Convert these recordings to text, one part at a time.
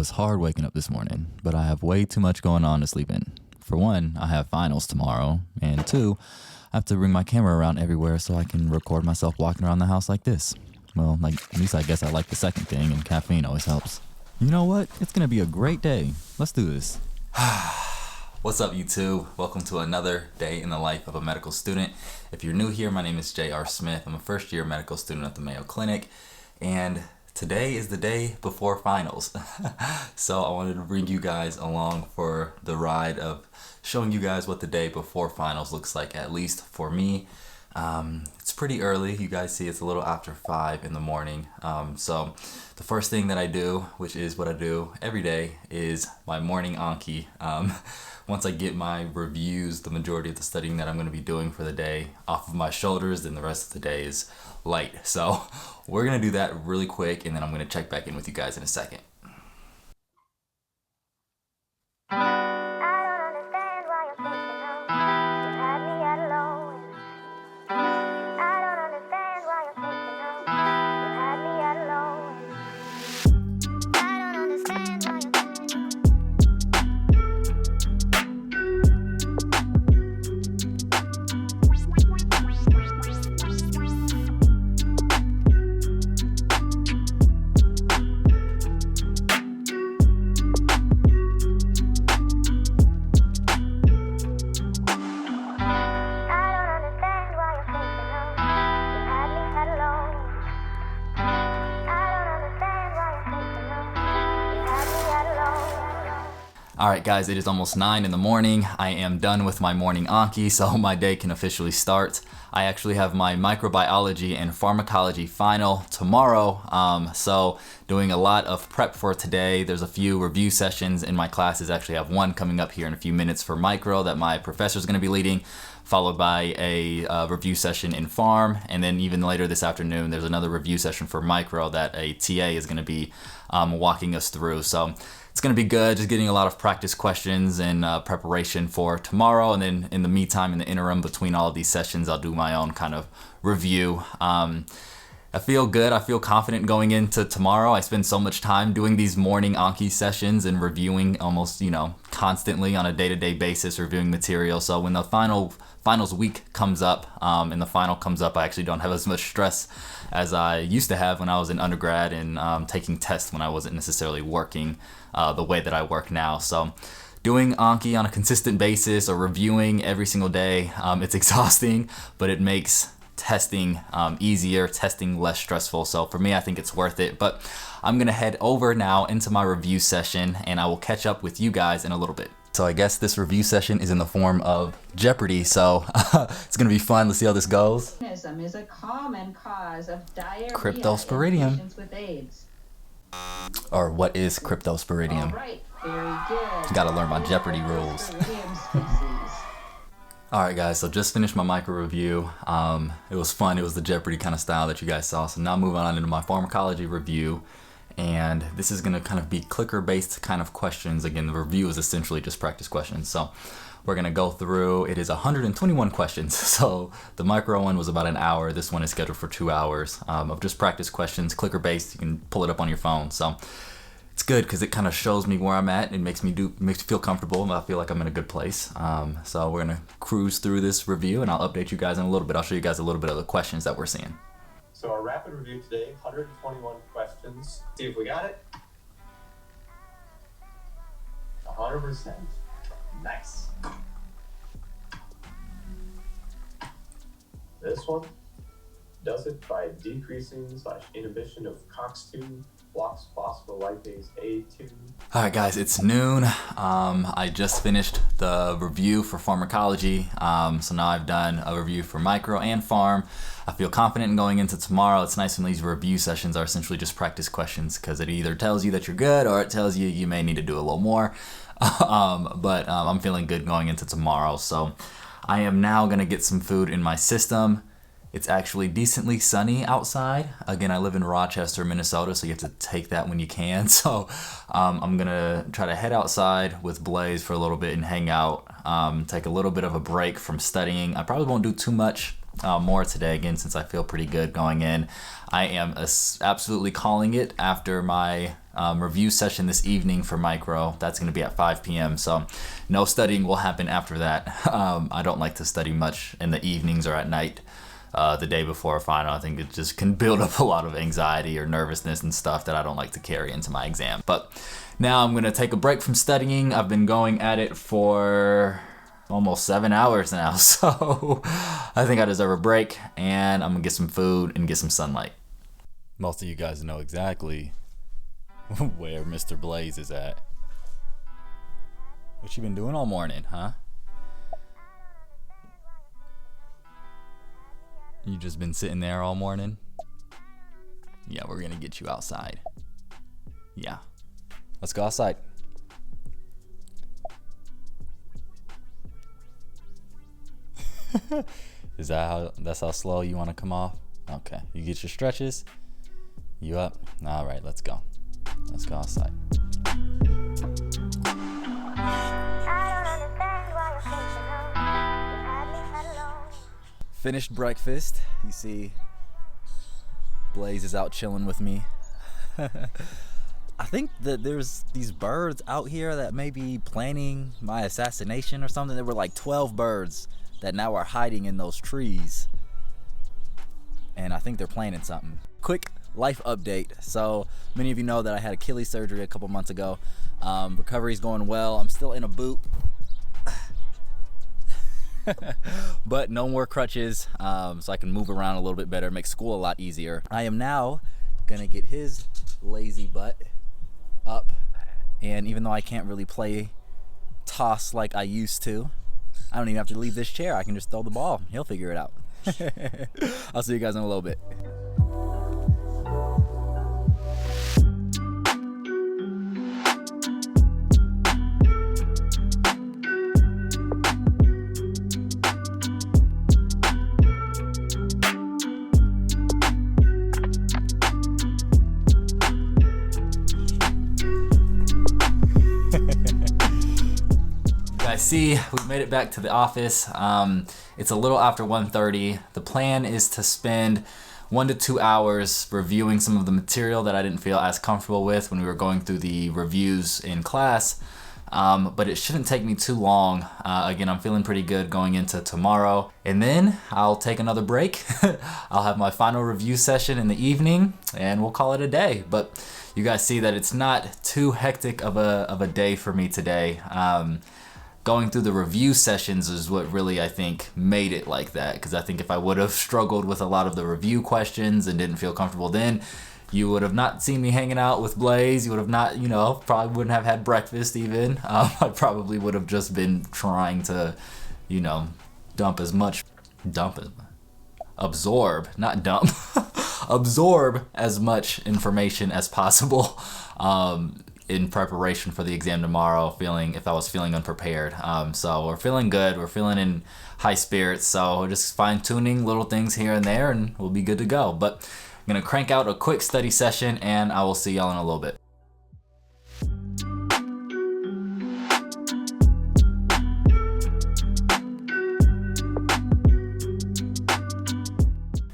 was hard waking up this morning, but I have way too much going on to sleep in. For one, I have finals tomorrow, and two, I have to bring my camera around everywhere so I can record myself walking around the house like this. Well, at least I guess I like the second thing, and caffeine always helps. You know what? It's gonna be a great day. Let's do this. What's up, YouTube? Welcome to another day in the life of a medical student. If you're new here, my name is J.R. Smith. I'm a first-year medical student at the Mayo Clinic, and today is the day before finals. So I wanted to bring you guys along for the ride of showing you guys what the day before finals looks like, at least for me. It's pretty early. You guys see it's a little after 5 in the morning. So the first thing that I do, which is what I do every day, is my morning Anki. Once I get my reviews, the majority of the studying that I'm going to be doing for the day off of my shoulders, then the rest of the day is light. So we're going to do that really quick, and then I'm going to check back in with you guys in a second. Alright guys, it is almost 9 in the morning. I am done with my morning Anki, so my day can officially start. I actually have my Microbiology and Pharmacology final tomorrow, so doing a lot of prep for today. There's a few review sessions in my classes. I actually have one coming up here in a few minutes for micro that my professor is going to be leading, followed by a review session in pharm, and then even later this afternoon there's another review session for micro that a TA is going to be walking us through. So it's going to be good, just getting a lot of practice questions and preparation for tomorrow. And then in the meantime, in the interim between all of these sessions, I'll do my own kind of review. I feel good. I feel confident going into tomorrow. I spend so much time doing these morning Anki sessions and reviewing almost, constantly on a day-to-day basis, reviewing material. So when the finals week comes up and the final comes up, I actually don't have as much stress as I used to have when I was in undergrad and taking tests when I wasn't necessarily working the way that I work now. So doing Anki on a consistent basis or reviewing every single day, it's exhausting, but it makes testing easier, testing less stressful. So for me, I think it's worth it. But I'm gonna head over now into my review session, and I will catch up with you guys in a little bit. So I guess this review session is in the form of Jeopardy, so it's gonna be fun. Let's see how this goes. Is a common cause of diarrhea Cryptosporidium. in patients with AIDS. Or what is cryptosporidium? All right, very good. Gotta learn my Jeopardy rules. Species. Alright guys, so just finished my micro review. It was fun. It was the Jeopardy kind of style that you guys saw. So now moving on into my pharmacology review. And this is going to kind of be clicker-based kind of questions. Again, the review is essentially just practice questions. So we're going to go through, it is 121 questions. So the micro one was about an hour. This one is scheduled for 2 hours of just practice questions, clicker-based. You can pull it up on your phone. So it's good because it kind of shows me where I'm at. It makes me feel comfortable. I feel like I'm in a good place. So we're going to cruise through this review, and I'll update you guys in a little bit. I'll show you guys a little bit of the questions that we're seeing. So our rapid review today, 121 questions. See if we got it. 100%. Nice. This one does it by decreasing/inhibition of COX-2, blocks phospholipase A2. Alright guys, it's noon. I just finished the review for pharmacology. So now I've done a review for micro and pharm. I feel confident in going into tomorrow. It's nice when these review sessions are essentially just practice questions because it either tells you that you're good or it tells you you may need to do a little more. But I'm feeling good going into tomorrow. So I am now going to get some food in my system. It's actually decently sunny outside. Again, I live in Rochester, Minnesota, so you have to take that when you can. So I'm gonna try to head outside with Blaze for a little bit and hang out, take a little bit of a break from studying. I probably won't do too much more today, again, since I feel pretty good going in. I am absolutely calling it after my review session this evening for micro. That's going to be at 5 p.m. So no studying will happen after that. I don't like to study much in the evenings or at night the day before a final. I think it just can build up a lot of anxiety or nervousness and stuff that I don't like to carry into my exam. But now I'm going to take a break from studying. I've been going at it for almost 7 hours now, so I think I deserve a break, and I'm gonna get some food and get some sunlight. Most of you guys know exactly where Mr. Blaze is at. What you been doing all morning, huh? You just been sitting there all morning? Yeah, we're gonna get you outside. Yeah, let's go outside. That's how slow you want to come off? Okay, you get your stretches? You up? All right, let's go. Let's go outside. Finished breakfast. You see Blaze is out chilling with me. I think that there's these birds out here that may be planning my assassination or something. There were like 12 birds that now are hiding in those trees, and I think they're planning something. Quick life update. So many of you know that I had Achilles surgery a couple months ago. Recovery's going well. I'm still in a boot, but no more crutches, so I can move around a little bit better, make school a lot easier. I am now gonna get his lazy butt up, and even though I can't really play toss like I used to, I don't even have to leave this chair. I can just throw the ball. He'll figure it out. I'll see you guys in a little bit. See, we made it back to the office. It's a little after 1:30. The plan is to spend 1 to 2 hours reviewing some of the material that I didn't feel as comfortable with when we were going through the reviews in class. But it shouldn't take me too long. Again, I'm feeling pretty good going into tomorrow. And then I'll take another break. I'll have my final review session in the evening, and we'll call it a day. But you guys see that it's not too hectic of a day for me today. Going through the review sessions is what really, I think, made it like that. Because I think if I would have struggled with a lot of the review questions and didn't feel comfortable then, you would have not seen me hanging out with Blaze. You would have not, probably wouldn't have had breakfast even. I probably would have just been trying to, absorb as much information as possible. In preparation for the exam tomorrow, if I was feeling unprepared. So we're feeling good. We're feeling in high spirits. So we're just fine-tuning little things here and there, and we'll be good to go. But I'm going to crank out a quick study session, and I will see y'all in a little bit.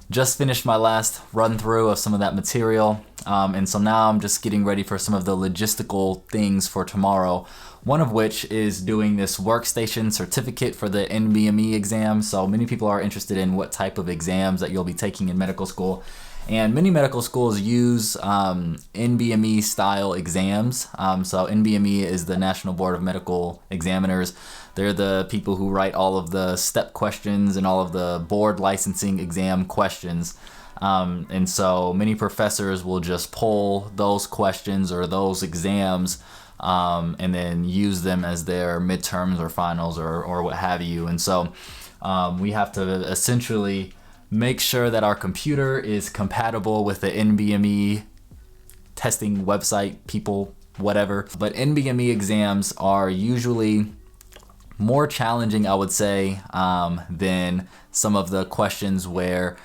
Just finished my last run through of some of that material, and so now I'm just getting ready for some of the logistical things for tomorrow, one of which is doing this workstation certificate for the NBME exam. So many people are interested in what type of exams that you'll be taking in medical school, and many medical schools use NBME style exams. So NBME is the National Board of Medical Examiners. They're the people who write all of the step questions and all of the board licensing exam questions. And so many professors will just pull those questions or those exams and then use them as their midterms or finals or what have you. And so we have to essentially make sure that our computer is compatible with the NBME testing website, people, whatever. But NBME exams are usually more challenging, I would say, than some of the questions where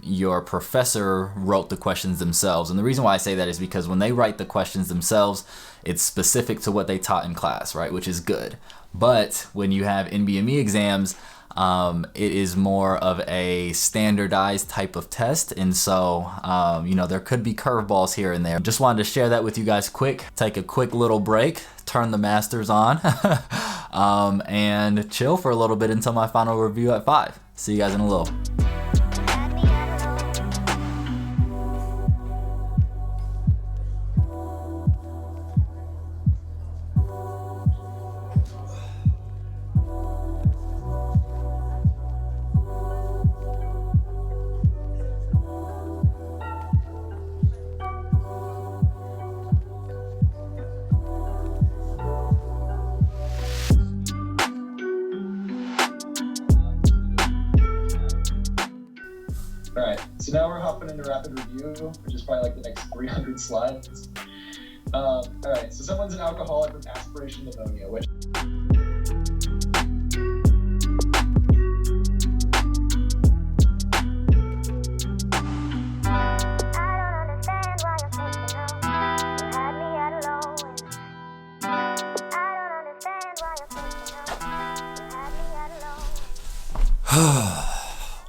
your professor wrote the questions themselves. And the reason why I say that is because when they write the questions themselves, it's specific to what they taught in class, right? Which is good. But when you have NBME exams, It is more of a standardized type of test, and so there could be curveballs here and there. Just wanted to share that with you guys quick. Take a quick little break, turn the masters on, and chill for a little bit until my final review at 5. See you guys in a little. All right, so now we're hopping into rapid review, which is probably like the next 300 slides. All right, so someone's an alcoholic with aspiration pneumonia, which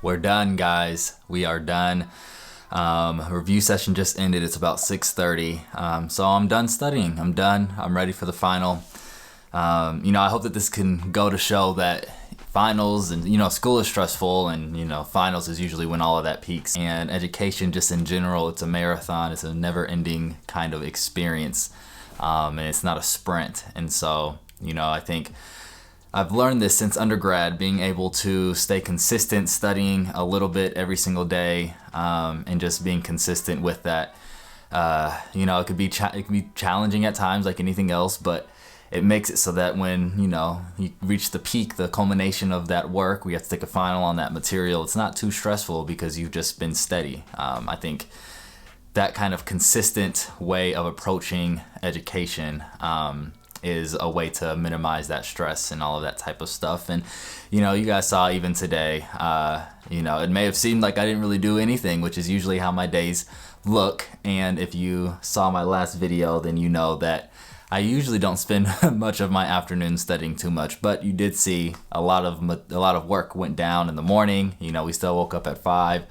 We're done, guys. We are done. Review session just ended. It's about 6:30. So I'm done studying. I'm done. I'm ready for the final. I hope that this can go to show that finals and, school is stressful, and, finals is usually when all of that peaks. And education just in general, it's a marathon. It's a never-ending kind of experience. And it's not a sprint. And so, I think I've learned this since undergrad, being able to stay consistent, studying a little bit every single day, and just being consistent with that. It could be challenging at times, like anything else, but it makes it so that when you reach the peak, the culmination of that work, we have to take a final on that material. It's not too stressful because you've just been steady. I think that kind of consistent way of approaching education is a way to minimize that stress and all of that type of stuff. And you guys saw even today, it may have seemed like I didn't really do anything, which is usually how my days look. And if you saw my last video, then you know that I usually don't spend much of my afternoon studying too much. But you did see a lot of work went down in the morning. We still woke up at 5.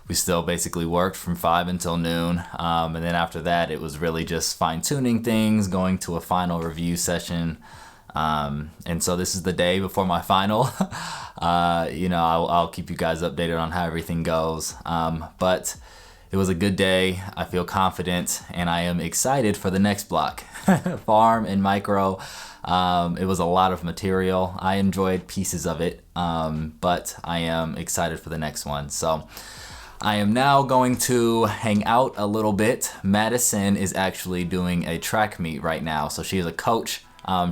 We still basically worked from 5 until noon. And then after that, it was really just fine-tuning things, going to a final review session. And so this is the day before my final. I'll keep you guys updated on how everything goes. But it was a good day. I feel confident, and I am excited for the next block. Pharm and micro. It was a lot of material. I enjoyed pieces of it, but I am excited for the next one. So I am now going to hang out a little bit. Madison is actually doing a track meet right now. So she is a coach.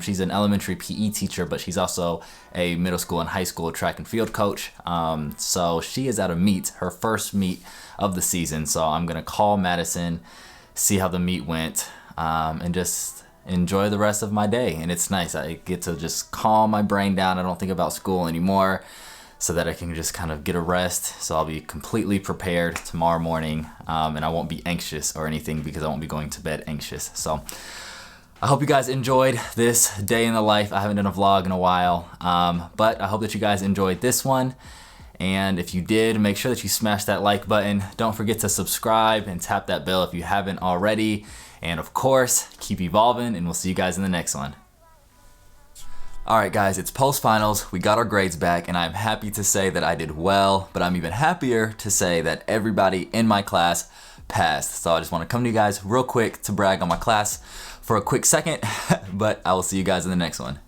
She's an elementary PE teacher, but she's also a middle school and high school track and field coach. So she is at a meet, her first meet of the season. So I'm going to call Madison, see how the meet went, and just enjoy the rest of my day. And it's nice. I get to just calm my brain down. I don't think about school anymore, so that I can just kind of get a rest. So I'll be completely prepared tomorrow morning, and I won't be anxious or anything because I won't be going to bed anxious. So I hope you guys enjoyed this day in the life. I haven't done a vlog in a while, but I hope that you guys enjoyed this one. And if you did, make sure that you smash that like button. Don't forget to subscribe and tap that bell if you haven't already. And of course, keep evolving, and we'll see you guys in the next one. Alright guys, it's post-finals, we got our grades back, and I'm happy to say that I did well, but I'm even happier to say that everybody in my class passed. So I just want to come to you guys real quick to brag on my class for a quick second, but I will see you guys in the next one.